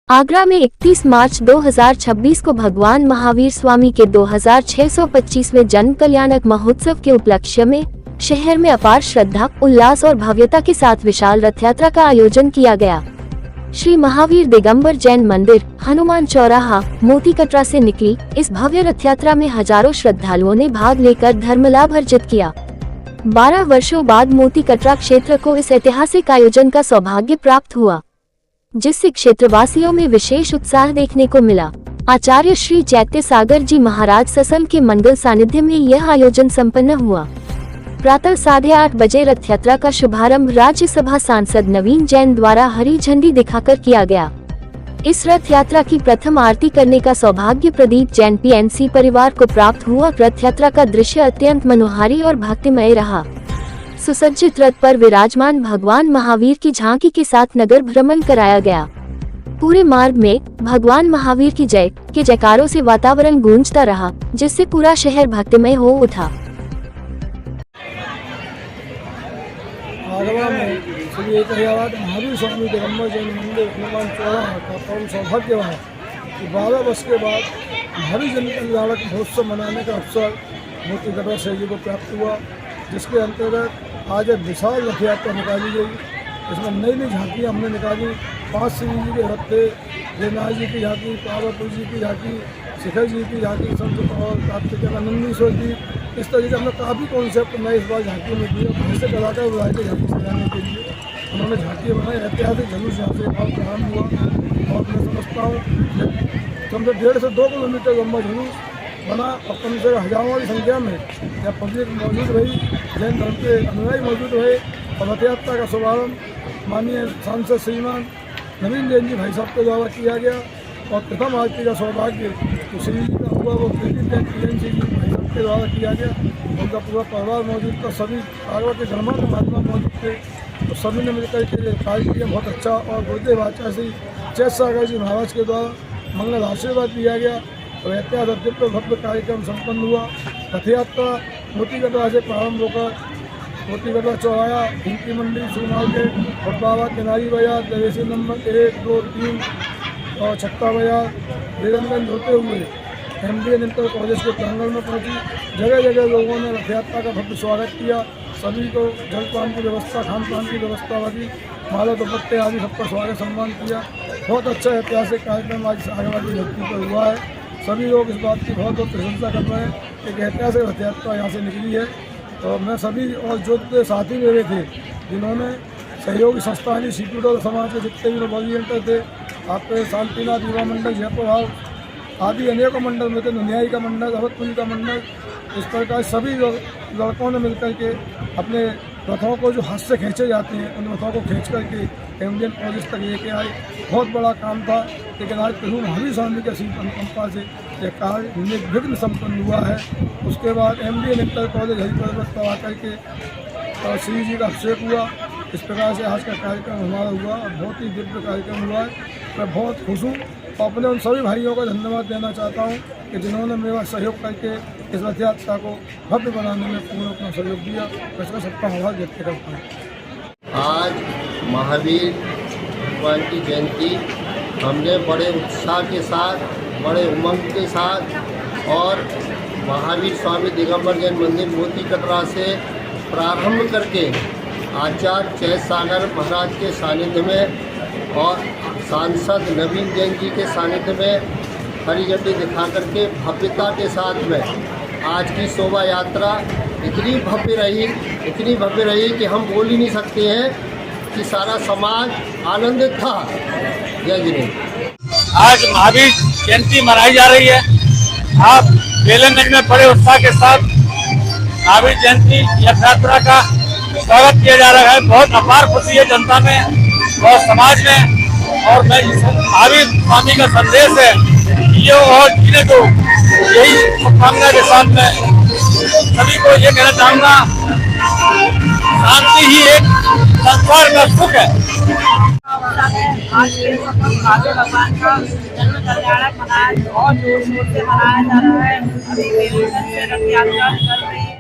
आगरा में 31 मार्च 2026 को भगवान महावीर स्वामी के 2625वें जन्म कल्याणक महोत्सव के उपलक्ष्य में शहर में अपार श्रद्धा, उल्लास और भव्यता के साथ विशाल रथ यात्रा का आयोजन किया गया। श्री महावीर दिगंबर जैन मंदिर, हनुमान चौराहा, मोती कटरा से निकली इस भव्य रथ यात्रा में हजारों श्रद्धालुओं ने भाग लेकर धर्म लाभ अर्जित किया। 12 वर्षों बाद मोती कटरा क्षेत्र को इस ऐतिहासिक आयोजन का सौभाग्य प्राप्त हुआ, जिससे क्षेत्रवासियों में विशेष उत्साह देखने को मिला। आचार्य श्री चैत्य सागर जी महाराज ससन के मंगल सानिध्य में यह आयोजन संपन्न हुआ। प्रातः 8:30 बजे रथ यात्रा का शुभारंभ राज्यसभा सांसद नवीन जैन द्वारा हरी झंडी दिखाकर किया गया। इस रथ यात्रा की प्रथम आरती करने का सौभाग्य प्रदीप जैन PNC परिवार को प्राप्त हुआ। रथ यात्रा का दृश्य अत्यंत मनोहारी और भक्तिमय रहा। सुसज्जित रथ पर विराजमान भगवान महावीर की झांकी के साथ नगर भ्रमण कराया गया। पूरे मार्ग में भगवान महावीर की जय के जयकारों से वातावरण गूंजता रहा, जिससे पूरा शहर भक्तिमय हो उठा। आगरा में श्री एक महावीर स्वामी दिगंबर जैन मंदिर हनुमान चौराहा का परम सौभाग्य रहा कि 12 वर्ष के बाद महावीर जन कल्याणक महोत्सव मनाने का अवसर मोती कटरा शहर जी को प्राप्त हुआ, जिसके अंतर्गत आज एक विशाल रथ यात्रा निकाली गई। इसमें नई नई झांकियाँ हमने निकाली। 5 श्री जी के रथ थे, जयनाथ जी की झांकी, पार्वती जी की झांकी, शिखर जी की झांकी, संत और कार्तिकेयानंदीश्वर जी। इस तरीके से हमने काफ़ी कॉन्सेप्ट नए इस बार झांकी में दिए। ऐसे कलाकार बुलाए थे झांकी सजाने के लिए। उन्होंने झांकी बनाई। ऐतिहासिक जुलूस यहाँ से प्रारंभ हुआ और मैं समझता हूँ कम से 1.5 से 2 किलोमीटर लंबा जुलूस बना और कम से हजारों की संख्या में या पब्लिक मौजूद रही, जैन धर्म के अनुयायी मौजूद रहे। और रथ यात्रा का शुभारंभ माननीय सांसद श्रीमान नवीन जैन जी भाई साहब के द्वारा किया गया और प्रथम आरती का सौभाग्य तो श्री जी का हुआ वो प्रदीप जैन PNC जी भाई साहब के द्वारा किया गया। उनका पूरा परिवार मौजूद था, सभी आगरा के गणमान्य महात्मा मौजूद थे। तो सभी ने मिलकर के कार्य किया बहुत अच्छा। और गुरुदेव आचार्य श्री चैत्य सागर जी महाराज के द्वारा मंगल आशीर्वाद दिया गया और ऐतिहासिक दिव्य भव्य कार्यक्रम संपन्न हुआ। रथ यात्रा मोती कटरा से प्रारंभ होकर मोती कटरा चौराया, हिंदी मंडी, सुरमाल गेट, बाबा किनारी बाजार, दवेसी नंबर 1, 2, 3 और छक्का बाजार, बेगमगंज होते हुए MDN इंटर कॉलेज के प्रांगण में पहुंची। जगह जगह लोगों ने रथ यात्रा का भव्य स्वागत किया। सभी को जलपान की व्यवस्था, खान पान की व्यवस्था लगी, माला दुपट्टे आदि सबका स्वागत सम्मान किया। बहुत अच्छा ऐतिहासिक कार्यक्रम आज आगरा की धरती पर हुआ है। सभी लोग इस बात की बहुत बहुत प्रशंसा कर रहे हैं कि ऐतिहासिक रथ यात्रा यहाँ से निकली है। तो मैं सभी और जो साथी मेरे थे जिन्होंने सहयोगी संस्थान सीपीडो समाज के जितने भी वॉलंटियर थे, आपके शांतिनाथ युवा मंडल, जयपुर हाउस आदि अनेकों मंडल में थे, नुनियाई का मंडल, अवधपुरी का मंडल, इस प्रकार सभी लड़कों ने मिलकर के अपने रथों को जो हाथ से खींचे जाते हैं उन रथों को खींच करके MDN कॉलेज तक लेके आए। बहुत बड़ा काम था, लेकिन आज प्रभु महावीर स्वामी के आशीष अनुकंपा से यह कार्य निर्विघ्न संपन्न हुआ है। उसके बाद MDN इंटर कॉलेज हरिपर्वत पर आकर के और श्री जी का अभिषेक हुआ। इस प्रकार से आज का कार्यक्रम हमारा हुआ और बहुत ही दिव्य कार्यक्रम हुआ है। मैं बहुत खुश हूँ और अपने उन सभी भाइयों का धन्यवाद देना चाहता हूँ कि जिन्होंने मेरा सहयोग करके इस रथ यात्रा को भव्य बनाने में पूर्ण अपना सहयोग दिया। मैं इसका सबका आभार व्यक्त करता हूँ। आज महावीर भगवान की जयंती हमने बड़े उत्साह के साथ, बड़े उमंग के साथ और महावीर स्वामी दिगंबर जैन मंदिर मोती कटरा से प्रारंभ करके आचार्य चैत्य सागर महाराज के सानिध्य में और सांसद नवीन जैन जी के सानिध्य में हरी झंडी दिखा करके भव्यता के साथ में आज की शोभा यात्रा इतनी भव्य रही कि हम बोल ही नहीं सकते हैं कि सारा समाज आनंदित था। जय जिनेन्द्र। आज महावीर जयंती मनाई जा रही है। आप बेलनगंज में बड़े उत्साह के साथ महावीर जयंती यात्रा का स्वागत किया जा रहा है। बहुत अपार खुशी है जनता में और समाज में। और मैं महावीर स्वामी का संदेश है ये और जीने को, यही शुभकामना के साथ में सभी को ये कहना चाहूँगा, शांति ही एक संसार का सुख है। आज भगवान का जन्म कल्याणक मनाया बहुत जोर शोर से मनाया जा रहा है। अभी रथ यात्रा चल रही है।